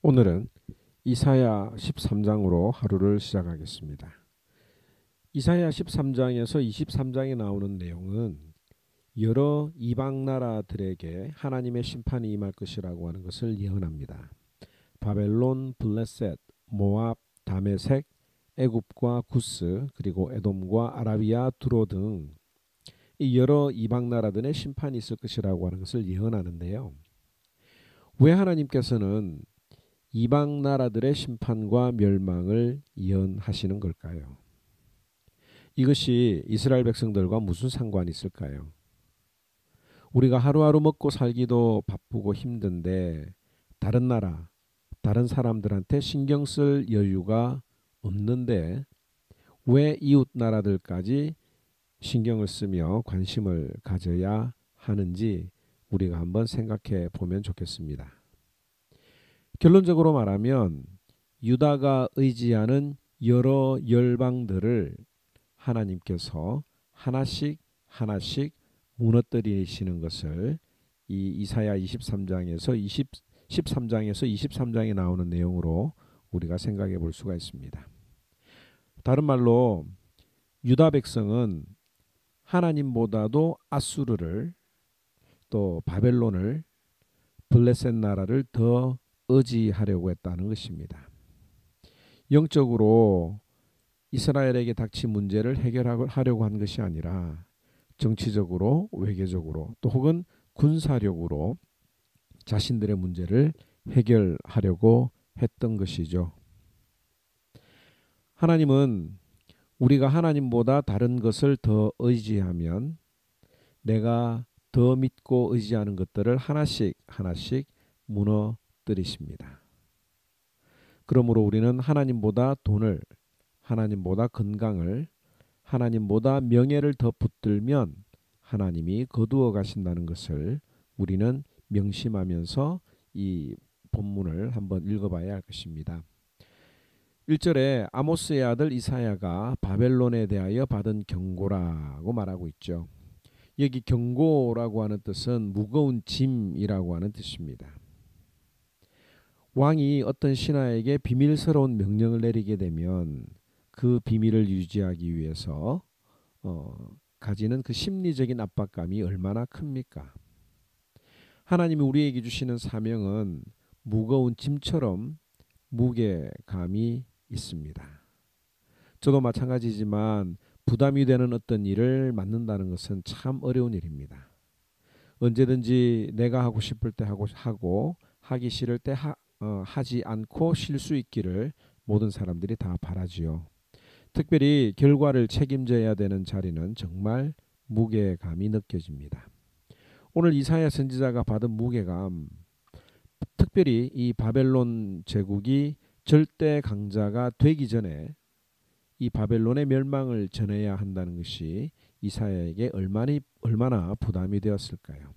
오늘은 이사야 13장으로 하루를 시작하겠습니다. 이사야 13장에서 23장에 나오는 내용은 여러 이방 나라들에게 하나님의 심판이 임할 것이라고 하는 것을 예언합니다. 바벨론, 블레셋, 모압, 다메색, 애굽과 구스, 그리고 에돔과 아라비아, 두로 등 이 여러 이방 나라들의 심판이 있을 것이라고 하는 것을 예언하는데요. 왜 하나님께서는 이방 나라들의 심판과 멸망을 예언하시는 걸까요? 이것이 이스라엘 백성들과 무슨 상관이 있을까요? 우리가 하루하루 먹고 살기도 바쁘고 힘든데 다른 나라, 다른 사람들한테 신경 쓸 여유가 없는데 왜 이웃 나라들까지 신경을 쓰며 관심을 가져야 하는지 우리가 한번 생각해 보면 좋겠습니다. 결론적으로 말하면 유다가 의지하는 여러 열방들을 하나님께서 하나씩 무너뜨리시는 것을 이 이사야 13장에서 23장에 나오는 내용으로 우리가 생각해 볼 수가 있습니다. 다른 말로 유다 백성은 하나님보다도 아수르를 또 바벨론을 블레셋 나라를 더 의지하려고 했다는 것입니다. 영적으로 이스라엘에게 닥친 문제를 해결하려고 한 것이 아니라 정치적으로, 외교적으로 또 혹은 군사력으로 자신들의 문제를 해결하려고 했던 것이죠. 하나님은 우리가 하나님보다 다른 것을 더 의지하면 내가 더 믿고 의지하는 것들을 하나씩 무너뜨리십니다. 그러므로 우리는 하나님보다 돈을, 하나님보다 건강을, 하나님보다 명예를 더 붙들면 하나님이 거두어 가신다는 것을 우리는 명심하면서 이 본문을 한번 읽어봐야 할 것입니다. 1절에 아모스의 아들 이사야가 바벨론에 대하여 받은 경고라고 말하고 있죠. 여기 경고라고 하는 뜻은 무거운 짐이라고 하는 뜻입니다. 왕이 어떤 신하에게 비밀스러운 명령을 내리게 되면 그 비밀을 유지하기 위해서 가지는 그 심리적인 압박감이 얼마나 큽니까? 하나님이 우리에게 주시는 사명은 무거운 짐처럼 무게감이 있습니다. 저도 마찬가지지만 부담이 되는 어떤 일을 맡는다는 것은 참 어려운 일입니다. 언제든지 내가 하고 싶을 때 하고 하기 싫을 때 하지 않고 쉴 수 있기를 모든 사람들이 다 바라지요. 특별히 결과를 책임져야 되는 자리는 정말 무게감이 느껴집니다. 오늘 이사야 선지자가 받은 무게감, 특별히 이 바벨론 제국이 절대 강자가 되기 전에 이 바벨론의 멸망을 전해야 한다는 것이 이사야에게 얼마나 부담이 되었을까요?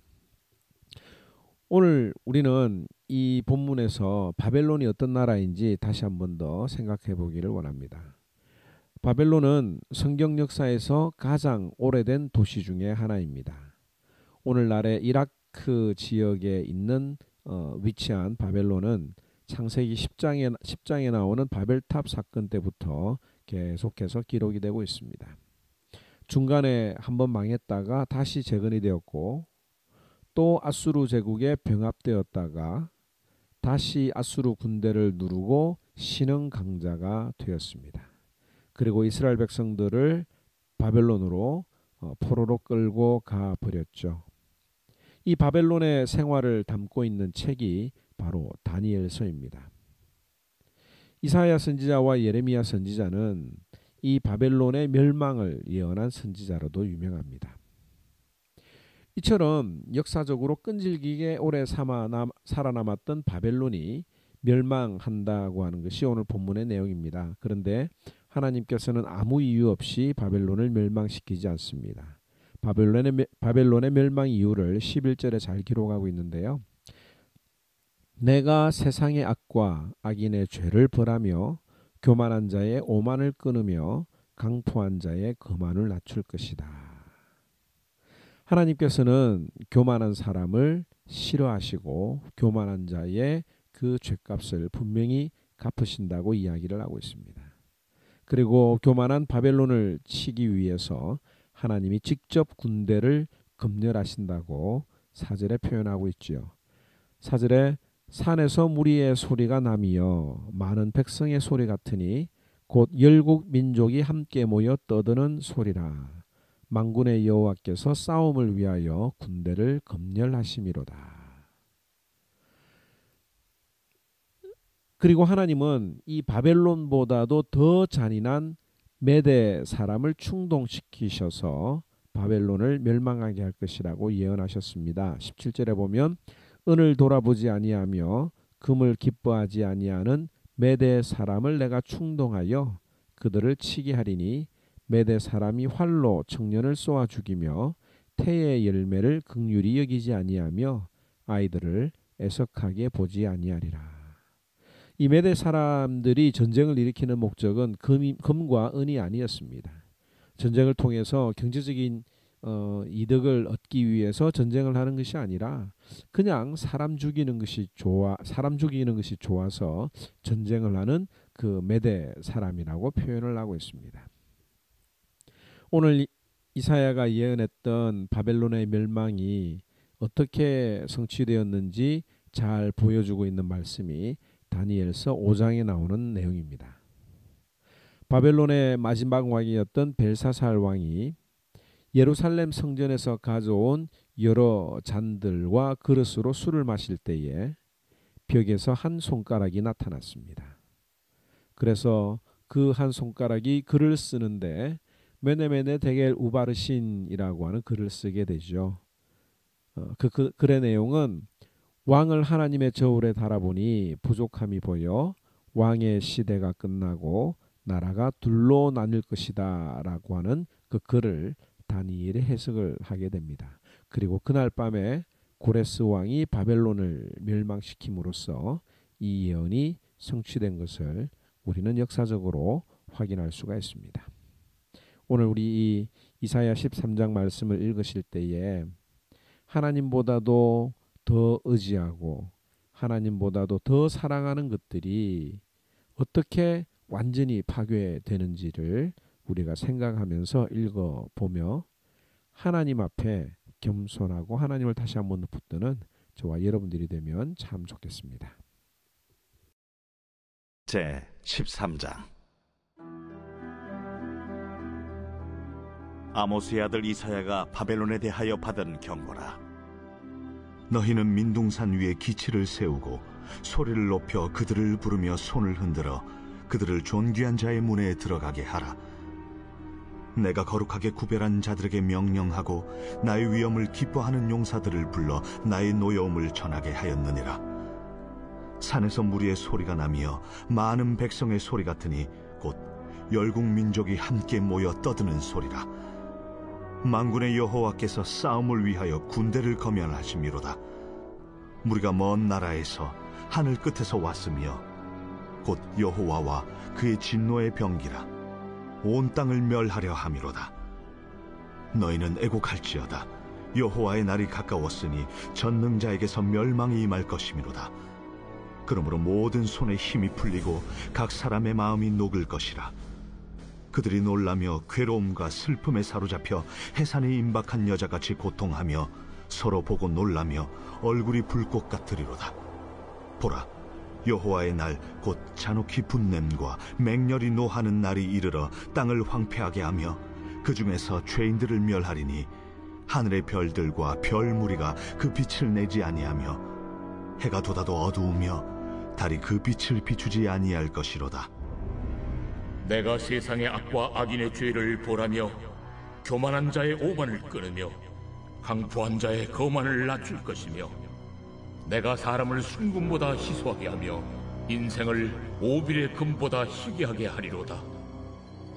오늘 우리는 이 본문에서 바벨론이 어떤 나라인지 다시 한 번 더 생각해 보기를 원합니다. 바벨론은 성경 역사에서 가장 오래된 도시 중에 하나입니다. 오늘날의 이라크 지역에 있는 위치한 바벨론은 창세기 10장에 나오는 바벨탑 사건 때부터 계속해서 기록이 되고 있습니다. 중간에 한번 망했다가 다시 재건이 되었고 또 아수르 제국에 병합되었다가 다시 아수르 군대를 누르고 신흥 강자가 되었습니다. 그리고 이스라엘 백성들을 바벨론으로 포로로 끌고 가버렸죠. 이 바벨론의 생활을 담고 있는 책이 바로 다니엘서입니다. 이사야 선지자와 예레미야 선지자는 이 바벨론의 멸망을 예언한 선지자로도 유명합니다. 이처럼 역사적으로 끈질기게 오래 살아남았던 바벨론이 멸망한다고 하는 것이 오늘 본문의 내용입니다. 그런데 하나님께서는 아무 이유 없이 바벨론을 멸망시키지 않습니다. 바벨론의 멸망 이유를 11절에 잘 기록하고 있는데요. 내가 세상의 악과 악인의 죄를 벌하며 교만한 자의 오만을 끊으며 강포한 자의 거만을 낮출 것이다. 하나님께서는 교만한 사람을 싫어하시고 교만한 자의 그 죗값을 분명히 갚으신다고 이야기를 하고 있습니다. 그리고 교만한 바벨론을 치기 위해서 하나님이 직접 군대를 검열하신다고 4절에 표현하고 있지요. 4절에 산에서 무리의 소리가 나며 많은 백성의 소리 같으니 곧 열국 민족이 함께 모여 떠드는 소리라. 만군의 여호와께서 싸움을 위하여 군대를 검열하심이로다. 그리고 하나님은 이 바벨론보다도 더 잔인한 메대 사람을 충동시키셔서 바벨론을 멸망하게 할 것이라고 예언하셨습니다. 17절에 보면 은을 돌아보지 아니하며 금을 기뻐하지 아니하는 메대 사람을 내가 충동하여 그들을 치게 하리니 메대 사람이 활로 청년을 쏘아 죽이며 태의 열매를 긍휼히 여기지 아니하며 아이들을 애석하게 보지 아니하리라. 이 메대 사람들이 전쟁을 일으키는 목적은 금과 은이 아니었습니다. 전쟁을 통해서 경제적인 이득을 얻기 위해서 전쟁을 하는 것이 아니라 그냥 사람 죽이는 것이 좋아서 전쟁을 하는 그 메대 사람이라고 표현을 하고 있습니다. 오늘 이사야가 예언했던 바벨론의 멸망이 어떻게 성취되었는지 잘 보여주고 있는 말씀이 다니엘서 5장에 나오는 내용입니다. 바벨론의 마지막 왕이었던 벨사살 왕이 예루살렘 성전에서 가져온 여러 잔들과 그릇으로 술을 마실 때에 벽에서 한 손가락이 나타났습니다. 그래서 그 한 손가락이 글을 쓰는데 메네메네 데겔 우바르신이라고 하는 글을 쓰게 되죠. 그 글의 내용은 왕을 하나님의 저울에 달아보니 부족함이 보여 왕의 시대가 끝나고 나라가 둘로 나뉠 것이다 라고 하는 그 글을 다니엘이 해석을 하게 됩니다. 그리고 그날 밤에 고레스 왕이 바벨론을 멸망시킴으로써 이 예언이 성취된 것을 우리는 역사적으로 확인할 수가 있습니다. 오늘 우리 이 이사야 13장 말씀을 읽으실 때에 하나님보다도 더 의지하고 하나님보다도 더 사랑하는 것들이 어떻게 완전히 파괴되는지를 우리가 생각하면서 읽어보며 하나님 앞에 겸손하고 하나님을 다시 한번 붙드는 저와 여러분들이 되면 참 좋겠습니다. 제 13장. 아모스의 아들 이사야가 바벨론에 대하여 받은 경고라. 너희는 민둥산 위에 기치를 세우고 소리를 높여 그들을 부르며 손을 흔들어 그들을 존귀한 자의 문에 들어가게 하라. 내가 거룩하게 구별한 자들에게 명령하고 나의 위엄을 기뻐하는 용사들을 불러 나의 노여움을 전하게 하였느니라. 산에서 무리의 소리가 나며 많은 백성의 소리 같으니 곧 열국 민족이 함께 모여 떠드는 소리라. 만군의 여호와께서 싸움을 위하여 군대를 검열하심이로다. 무리가 먼 나라에서 하늘 끝에서 왔으며 곧 여호와와 그의 진노의 병기라. 온 땅을 멸하려 함이로다. 너희는 애곡할지어다. 여호와의 날이 가까웠으니 전능자에게서 멸망이 임할 것이미로다. 그러므로 모든 손에 힘이 풀리고 각 사람의 마음이 녹을 것이라. 그들이 놀라며 괴로움과 슬픔에 사로잡혀 해산에 임박한 여자같이 고통하며 서로 보고 놀라며 얼굴이 불꽃 같으리로다. 보라, 여호와의 날 곧 잔혹히 분냄과 맹렬히 노하는 날이 이르러 땅을 황폐하게 하며 그 중에서 죄인들을 멸하리니 하늘의 별들과 별 무리가 그 빛을 내지 아니하며 해가 돋아도 어두우며 달이 그 빛을 비추지 아니할 것이로다. 내가 세상의 악과 악인의 죄를 보라며 교만한 자의 오만을 끊으며 강포한 자의 거만을 낮출 것이며 내가 사람을 순금보다 희소하게 하며 인생을 오빌의 금보다 희귀하게 하리로다.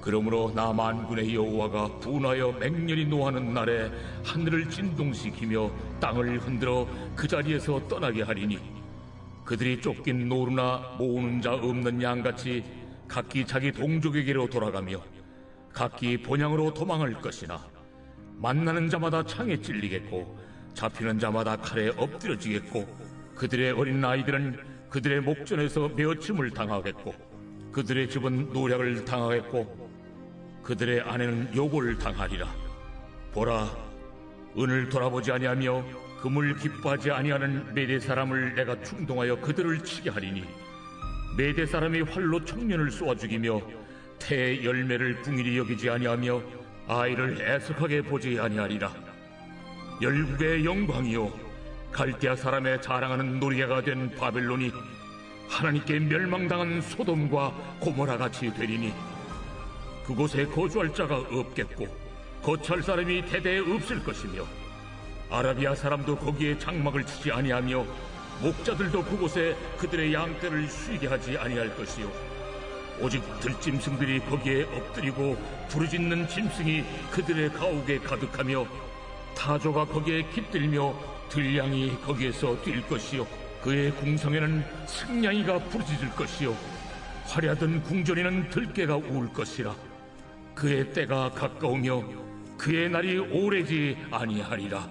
그러므로 나 만군의 여호와가 분하여 맹렬히 노하는 날에 하늘을 진동시키며 땅을 흔들어 그 자리에서 떠나게 하리니 그들이 쫓긴 노루나 모으는 자 없는 양같이 각기 자기 동족에게로 돌아가며 각기 본향으로 도망할 것이나 만나는 자마다 창에 찔리겠고 잡히는 자마다 칼에 엎드려지겠고 그들의 어린 아이들은 그들의 목전에서 메어침을 당하겠고 그들의 집은 노략을 당하겠고 그들의 아내는 요고를 당하리라. 보라, 은을 돌아보지 아니하며 금을 기뻐하지 아니하는 메대 사람을 내가 충동하여 그들을 치게 하리니 메대 사람이 활로 청년을 쏘아 죽이며 태의 열매를 궁일이 여기지 아니하며 아이를 애석하게 보지 아니하리라. 열국의 영광이요 갈대아 사람의 자랑하는 노리개가 된 바벨론이 하나님께 멸망당한 소돔과 고모라 같이 되리니 그곳에 거주할 자가 없겠고 거처할 사람이 대대에 없을 것이며 아라비아 사람도 거기에 장막을 치지 아니하며 목자들도 그곳에 그들의 양떼를 쉬게 하지 아니할 것이요 오직 들짐승들이 거기에 엎드리고 부르짖는 짐승이 그들의 가옥에 가득하며 타조가 거기에 깃들며 들량이 거기에서 뛸 것이요 그의 궁성에는 승냥이가 부르짖을 것이요 화려하던 궁전에는 들깨가 울 것이라. 그의 때가 가까우며 그의 날이 오래지 아니하리라.